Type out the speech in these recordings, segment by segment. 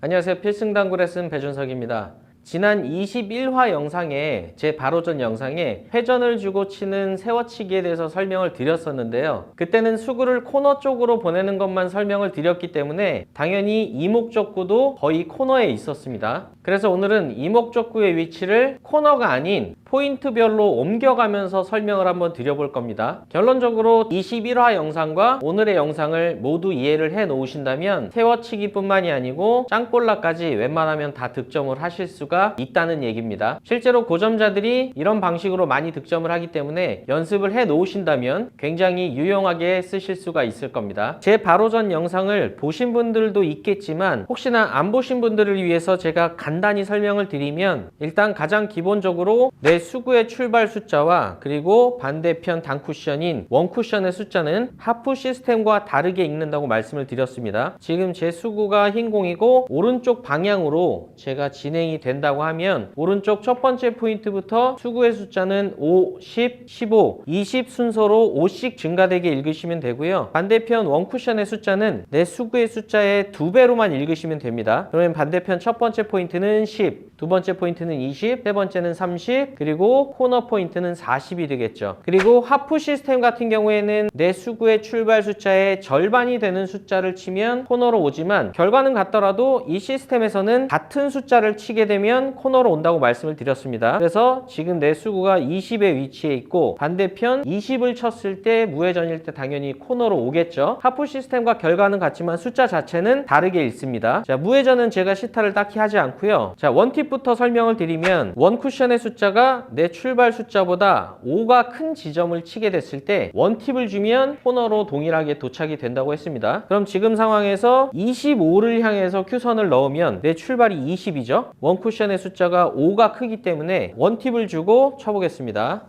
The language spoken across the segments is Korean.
안녕하세요. 필승당구 레슨 배준석입니다. 지난 21화 영상에 제 바로 전 영상에 회전을 주고 치는 세워치기에 대해서 설명을 드렸었는데요. 그때는 수구를 코너 쪽으로 보내는 것만 설명을 드렸기 때문에 당연히 이목적구도 거의 코너에 있었습니다. 그래서 오늘은 이목적구의 위치를 코너가 아닌 포인트별로 옮겨가면서 설명을 한번 드려볼 겁니다. 결론적으로 21화 영상과 오늘의 영상을 모두 이해를 해 놓으신다면 세워치기 뿐만이 아니고 짱볼라까지 웬만하면 다 득점을 하실 수가 있다는 얘기입니다. 실제로 고점자들이 이런 방식으로 많이 득점을 하기 때문에 연습을 해 놓으신다면 굉장히 유용하게 쓰실 수가 있을 겁니다. 제 바로 전 영상을 보신 분들도 있겠지만 혹시나 안 보신 분들을 위해서 제가 간단히 설명을 드리면, 일단 가장 기본적으로 내 수구의 출발 숫자와 그리고 반대편 단쿠션인 원쿠션의 숫자는 하프 시스템과 다르게 읽는다고 말씀을 드렸습니다. 지금 제 수구가 흰 공이고 오른쪽 방향으로 제가 진행이 된다고 하면 오른쪽 첫 번째 포인트부터 수구의 숫자는 5, 10, 15, 20 순서로 5씩 증가되게 읽으시면 되고요. 반대편 원쿠션의 숫자는 내 수구의 숫자의 2배로만 읽으시면 됩니다. 그러면 반대편 첫 번째 포인트는 10, 두 번째 포인트는 20, 세 번째는 30, 그리고 코너 포인트는 40이 되겠죠. 그리고 하프 시스템 같은 경우에는 내 수구의 출발 숫자의 절반이 되는 숫자를 치면 코너로 오지만, 결과는 같더라도 이 시스템에서는 같은 숫자를 치게 되면 코너로 온다고 말씀을 드렸습니다. 그래서 지금 내 수구가 20에 위치해 있고 반대편 20을 쳤을 때 무회전일 때 당연히 코너로 오겠죠. 하프 시스템과 결과는 같지만 숫자 자체는 다르게 읽습니다. 자, 무회전은 제가 시타를 딱히 하지 않고요. 자, 원팁부터 설명을 드리면, 원쿠션의 숫자가 내 출발 숫자보다 5가 큰 지점을 치게 됐을 때 원팁을 주면 코너로 동일하게 도착이 된다고 했습니다. 그럼 지금 상황에서 25를 향해서 큐선을 넣으면 내 출발이 20이죠. 원쿠션의 숫자가 5가 크기 때문에 원팁을 주고 쳐보겠습니다.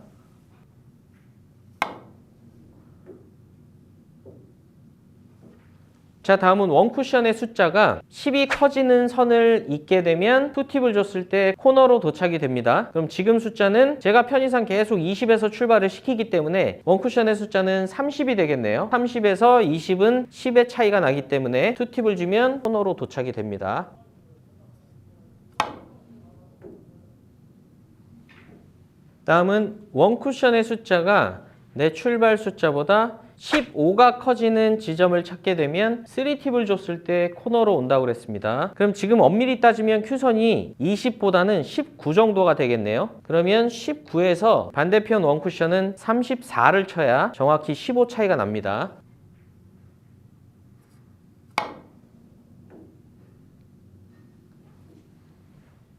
자, 다음은 원쿠션의 숫자가 10이 커지는 선을 잇게 되면 투팁을 줬을 때 코너로 도착이 됩니다. 그럼 지금 숫자는 제가 편의상 계속 20에서 출발을 시키기 때문에 원쿠션의 숫자는 30이 되겠네요. 30에서 20은 10의 차이가 나기 때문에 투팁을 주면 코너로 도착이 됩니다. 다음은 원쿠션의 숫자가 내 출발 숫자보다 15가 커지는 지점을 찾게 되면 3팁을 줬을 때 코너로 온다고 그랬습니다. 그럼 지금 엄밀히 따지면 큐선이 20보다는 19 정도가 되겠네요. 그러면 19에서 반대편 원쿠션은 34를 쳐야 정확히 15 차이가 납니다.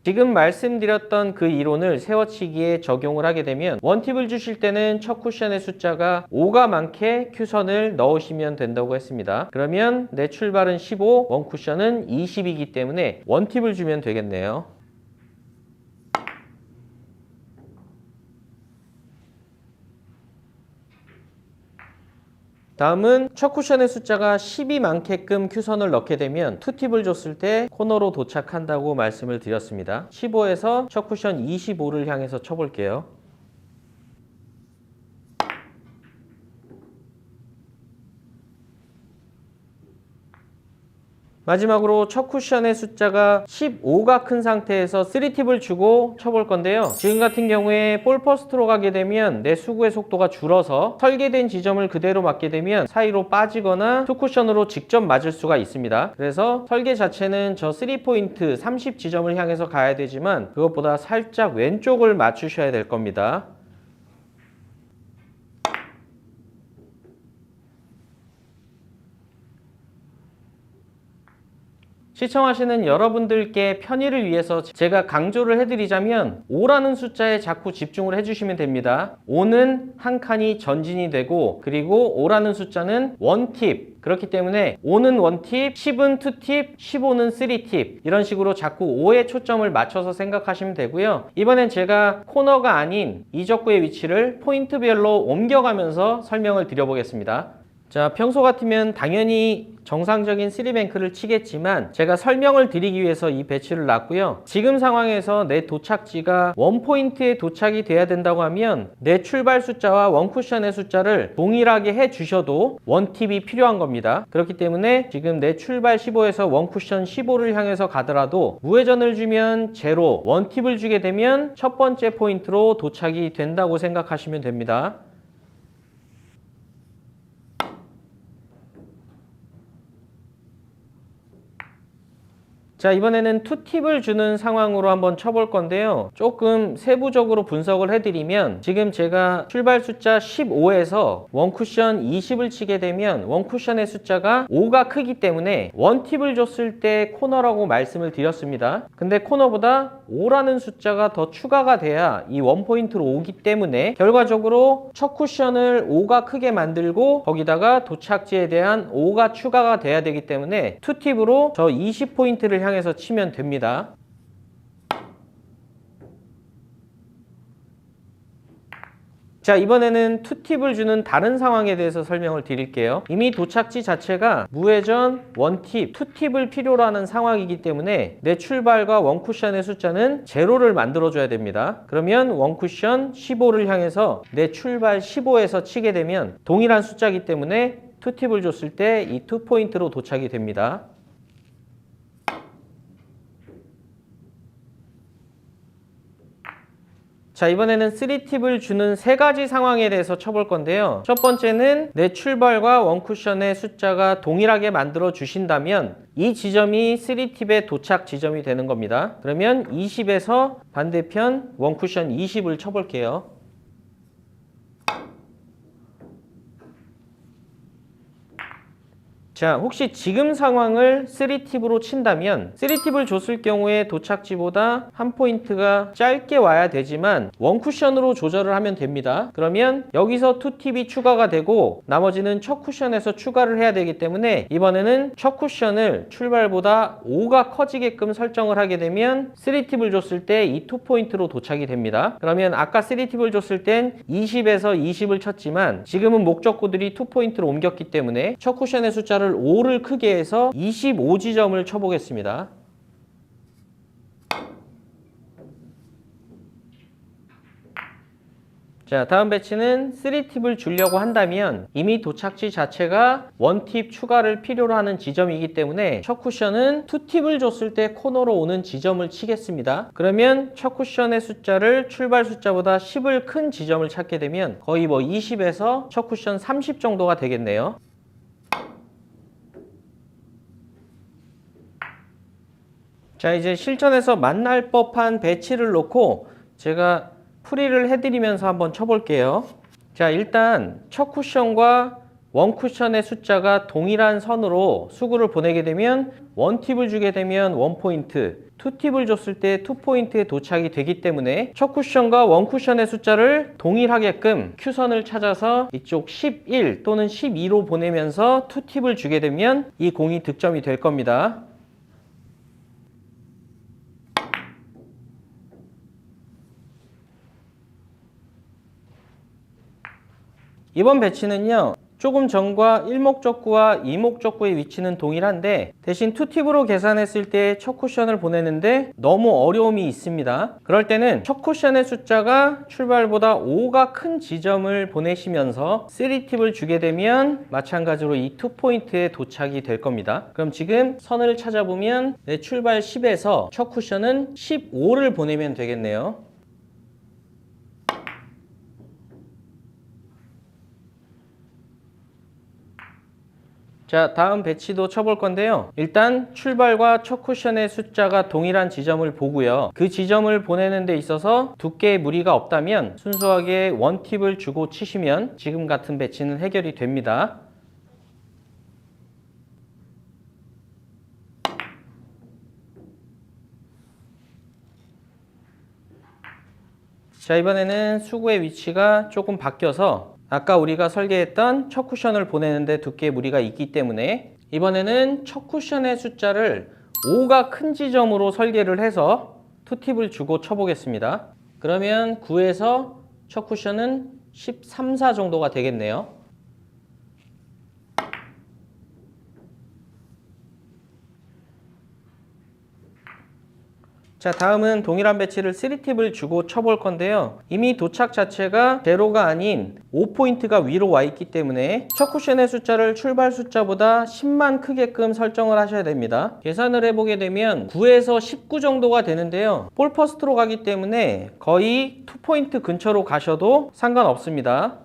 지금 말씀드렸던 그 이론을 세워치기에 적용을 하게 되면, 원팁을 주실 때는 첫 쿠션의 숫자가 5가 많게 큐선을 넣으시면 된다고 했습니다. 그러면 내 출발은 15, 원쿠션은 20이기 때문에 원팁을 주면 되겠네요. 다음은 첫 쿠션의 숫자가 10이 많게끔 큐선을 넣게 되면 투팁을 줬을 때 코너로 도착한다고 말씀을 드렸습니다. 15에서 첫 쿠션 25를 향해서 쳐볼게요. 마지막으로 첫 쿠션의 숫자가 15가 큰 상태에서 3팁을 주고 쳐볼 건데요. 지금 같은 경우에 볼 퍼스트로 가게 되면 내 수구의 속도가 줄어서 설계된 지점을 그대로 맞게 되면 사이로 빠지거나 투 쿠션으로 직접 맞을 수가 있습니다. 그래서 설계 자체는 저 3포인트 30 지점을 향해서 가야 되지만 그것보다 살짝 왼쪽을 맞추셔야 될 겁니다. 시청하시는 여러분들께 편의를 위해서 제가 강조를 해드리자면 5라는 숫자에 자꾸 집중을 해주시면 됩니다. 5는 한 칸이 전진이 되고, 그리고 5라는 숫자는 원팁, 그렇기 때문에 5는 원팁, 10은 투팁, 15는 3팁, 이런 식으로 자꾸 5에 초점을 맞춰서 생각하시면 되고요. 이번엔 제가 코너가 아닌 이적구의 위치를 포인트별로 옮겨가면서 설명을 드려보겠습니다. 자, 평소 같으면 당연히 정상적인 3뱅크를 치겠지만 제가 설명을 드리기 위해서 이 배치를 놨고요. 지금 상황에서 내 도착지가 원포인트에 도착이 돼야 된다고 하면 내 출발 숫자와 원쿠션의 숫자를 동일하게 해 주셔도 원팁이 필요한 겁니다. 그렇기 때문에 지금 내 출발 15에서 원쿠션 15를 향해서 가더라도 우회전을 주면 제로, 원팁을 주게 되면 첫 번째 포인트로 도착이 된다고 생각하시면 됩니다. 자, 이번에는 투팁을 주는 상황으로 한번 쳐볼 건데요. 조금 세부적으로 분석을 해드리면 지금 제가 출발 숫자 15에서 원쿠션 20을 치게 되면 원쿠션의 숫자가 5가 크기 때문에 원팁을 줬을 때 코너라고 말씀을 드렸습니다. 근데 코너보다 5라는 숫자가 더 추가가 돼야 이 원포인트로 오기 때문에 결과적으로 첫 쿠션을 5가 크게 만들고 거기다가 도착지에 대한 5가 추가가 돼야 되기 때문에 투팁으로 저 20포인트를 향해서 치면 됩니다. 자, 이번에는 투팁을 주는 다른 상황에 대해서 설명을 드릴게요. 이미 도착지 자체가 무회전, 원팁, 투팁을 필요로 하는 상황이기 때문에 내 출발과 원쿠션의 숫자는 제로를 만들어줘야 됩니다. 그러면 원쿠션 15를 향해서 내 출발 15에서 치게 되면 동일한 숫자이기 때문에 투팁을 줬을 때 이 2포인트로 도착이 됩니다. 자, 이번에는 3팁을 주는 세 가지 상황에 대해서 쳐볼 건데요. 첫 번째는 내 출발과 원쿠션의 숫자가 동일하게 만들어 주신다면 이 지점이 3팁의 도착 지점이 되는 겁니다. 그러면 20에서 반대편 원쿠션 20을 쳐볼게요. 자, 혹시 지금 상황을 3팁으로 친다면 3팁을 줬을 경우에 도착지보다 한 포인트가 짧게 와야 되지만 원쿠션으로 조절을 하면 됩니다. 그러면 여기서 2팁이 추가가 되고 나머지는 첫 쿠션에서 추가를 해야 되기 때문에 이번에는 첫 쿠션을 출발보다 5가 커지게끔 설정을 하게 되면 3팁을 줬을 때 이 2포인트로 도착이 됩니다. 그러면 아까 3팁을 줬을 땐 20에서 20을 쳤지만 지금은 목적구들이 2포인트로 옮겼기 때문에 첫 쿠션의 숫자를 5를 크게 해서 25지점을 쳐보겠습니다. 자, 다음 배치는 3팁을 주려고 한다면 이미 도착지 자체가 1팁 추가를 필요로 하는 지점이기 때문에 첫 쿠션은 2팁을 줬을 때 코너로 오는 지점을 치겠습니다. 그러면 첫 쿠션의 숫자를 출발 숫자보다 10을 큰 지점을 찾게 되면 거의 20에서 첫 쿠션 30 정도가 되겠네요. 자, 이제 실전에서 만날 법한 배치를 놓고 제가 풀이를 해드리면서 한번 쳐볼게요. 자, 일단 첫 쿠션과 원 쿠션의 숫자가 동일한 선으로 수구를 보내게 되면 원팁을 주게 되면 원포인트, 투팁을 줬을 때 2포인트에 도착이 되기 때문에 첫 쿠션과 원 쿠션의 숫자를 동일하게끔 큐선을 찾아서 이쪽 11 또는 12로 보내면서 투팁을 주게 되면 이 공이 득점이 될 겁니다. 이번 배치는요, 조금 전과 1목적구와 2목적구의 위치는 동일한데 대신 2팁으로 계산했을 때 첫 쿠션을 보내는데 너무 어려움이 있습니다. 그럴 때는 첫 쿠션의 숫자가 출발보다 5가 큰 지점을 보내시면서 3팁을 주게 되면 마찬가지로 이 2포인트에 도착이 될 겁니다. 그럼 지금 선을 찾아보면 내 출발 10에서 첫 쿠션은 15를 보내면 되겠네요. 자, 다음 배치도 쳐볼 건데요. 일단 출발과 첫 쿠션의 숫자가 동일한 지점을 보고요. 그 지점을 보내는 데 있어서 두께에 무리가 없다면 순수하게 원팁을 주고 치시면 지금 같은 배치는 해결이 됩니다. 자, 이번에는 수구의 위치가 조금 바뀌어서 아까 우리가 설계했던 첫 쿠션을 보내는데 두께의 무리가 있기 때문에 이번에는 첫 쿠션의 숫자를 5가 큰 지점으로 설계를 해서 2팁을 주고 쳐보겠습니다. 그러면 9에서 첫 쿠션은 13, 4 정도가 되겠네요. 자, 다음은 동일한 배치를 3팁을 주고 쳐볼 건데요. 이미 도착 자체가 제로가 아닌 5포인트가 위로 와 있기 때문에 첫 쿠션의 숫자를 출발 숫자보다 10만 크게끔 설정을 하셔야 됩니다. 계산을 해보게 되면 9에서 19 정도가 되는데요. 볼 퍼스트로 가기 때문에 거의 2포인트 근처로 가셔도 상관없습니다.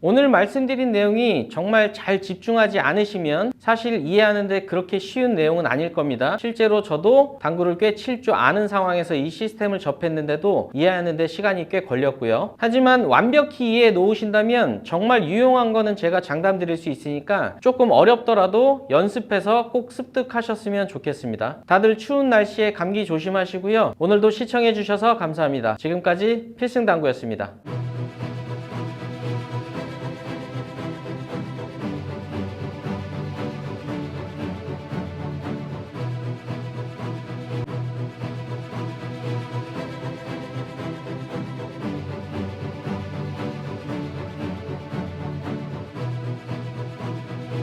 오늘 말씀드린 내용이 정말 잘 집중하지 않으시면 사실 이해하는데 그렇게 쉬운 내용은 아닐 겁니다. 실제로 저도 당구를 꽤 칠 줄 아는 상황에서 이 시스템을 접했는데도 이해하는데 시간이 꽤 걸렸고요. 하지만 완벽히 이해해 놓으신다면 정말 유용한 거는 제가 장담드릴 수 있으니까 조금 어렵더라도 연습해서 꼭 습득하셨으면 좋겠습니다. 다들 추운 날씨에 감기 조심하시고요. 오늘도 시청해 주셔서 감사합니다. 지금까지 필승당구였습니다.